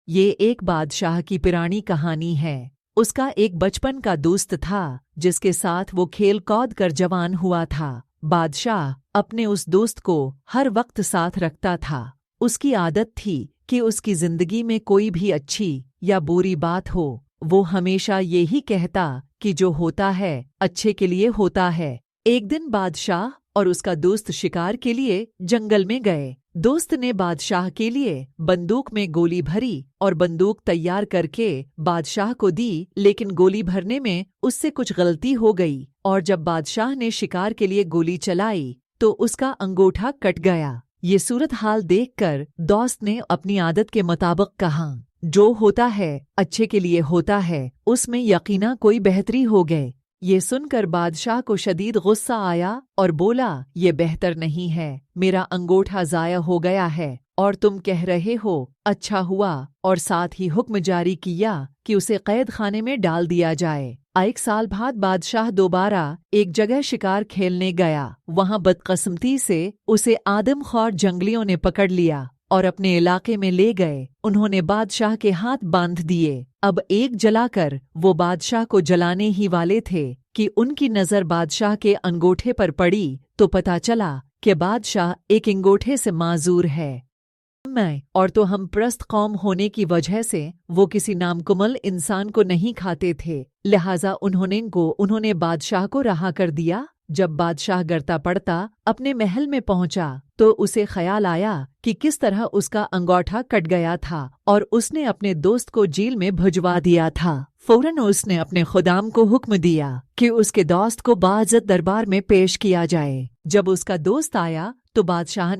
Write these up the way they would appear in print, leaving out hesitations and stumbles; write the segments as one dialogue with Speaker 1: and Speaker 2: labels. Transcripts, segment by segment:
Speaker 1: ये एक बादशाह की पुरानी कहानी है। उसका एक बचपन का दोस्त था जिसके साथ वो खेल कूद कर जवान हुआ था। बादशाह अपने उस दोस्त को हर वक्त साथ रखता था। उसकी आदत थी कि उसकी जिंदगी में कोई भी अच्छी या बुरी बात हो, वो हमेशा यही कहता कि जो होता है अच्छे के लिए होता है। एक दिन बादशाह और उसका दोस्त शिकार के लिए जंगल में गए। दोस्त ने बादशाह के लिए बंदूक में गोली भरी और बंदूक तैयार करके बादशाह को दी, लेकिन गोली भरने में उससे कुछ गलती हो गई और जब बादशाह ने शिकार के लिए गोली चलाई तो उसका अंगूठा कट गया। ये सूरत हाल देखकर दोस्त ने अपनी आदत के मुताबिक कहा, जो होता है अच्छे के लिए होता है, उसमें यकीना कोई बेहतरी हो गए। ये सुनकर बादशाह को शदीद गुस्सा आया और बोला, ये बेहतर नहीं है, मेरा अंगूठा ज़ाया हो गया है और तुम कह रहे हो अच्छा हुआ, और साथ ही हुक्म जारी किया कि उसे कैद खाने में डाल दिया जाए। 1 साल बाद बादशाह दोबारा एक जगह शिकार खेलने गया। वहां बदकिस्मती से उसे आदमखोर जंगलियों ने पकड़ लिया और अपने इलाके में ले गए। उन्होंने बादशाह के हाथ बांध दिए। अब एक जलाकर वो बादशाह को जलाने ही वाले थे कि उनकी नज़र बादशाह के अंगूठे पर पड़ी तो पता चला कि बादशाह एक अंगूठे से माजूर है। और तो हम प्रस्त कौम होने की वजह से वो किसी नामकुमल इंसान को नहीं खाते थे, लिहाजा उन्होंने बादशाह को रहा कर दिया। जब बादशाह गिरता पड़ता अपने महल में पहुंचा तो उसे ख्याल आया कि किस तरह उसका अंगूठा कट गया था और उसने अपने दोस्त को जेल में भिजवा दिया था। फौरन उसने अपने खुदाम को हुक्म दिया कि उसके दोस्त को बाइज्जत दरबार में पेश किया जाए। जब उसका दोस्त आया तो बादशाह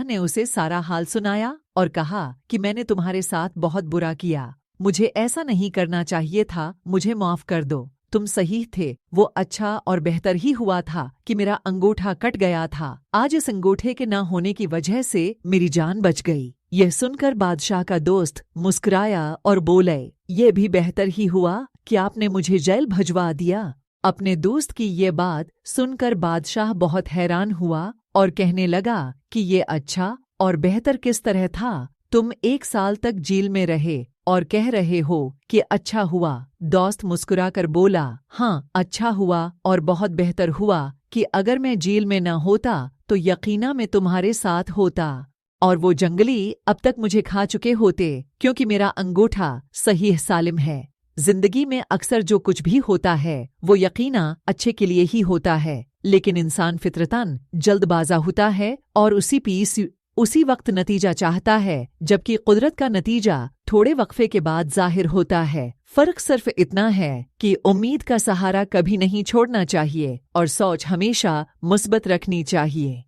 Speaker 1: ने उसे सारा हाल सुनाया और कहा कि मैंने तुम्हारे साथ बहुत बुरा किया, मुझे ऐसा नहीं करना चाहिए था, मुझे माफ कर दो। तुम सही थे, वो अच्छा और बेहतर ही हुआ था कि मेरा अंगूठा कट गया था। आज इस अंगूठे के न होने की वजह से मेरी जान बच गई। यह सुनकर बादशाह का दोस्त मुस्कुराया और बोले, ये भी बेहतर ही हुआ कि आपने मुझे जेल भिजवा दिया। अपने दोस्त की ये बात सुनकर बादशाह बहुत हैरान हुआ और कहने लगा कि ये अच्छा और बेहतर किस तरह था? तुम 1 साल तक जेल में रहे और कह रहे हो कि अच्छा हुआ। दोस्त मुस्कुराकर बोला, हाँ, अच्छा हुआ और बहुत बेहतर हुआ कि अगर मैं जेल में न होता तो यकीना मैं तुम्हारे साथ होता और वो जंगली अब तक मुझे खा चुके होते, क्योंकि मेरा अंगूठा सही सालिम है। जिंदगी में अक्सर जो कुछ भी होता है वो यकीना अच्छे के लिए ही होता है, लेकिन इंसान फितरतन जल्दबाजा होता है और उसी वक्त नतीजा चाहता है, जबकि कुदरत का नतीजा थोड़े वक्फे के बाद जाहिर होता है। फर्क सिर्फ इतना है कि उम्मीद का सहारा कभी नहीं छोड़ना चाहिए और सोच हमेशा मुस्बत रखनी चाहिए।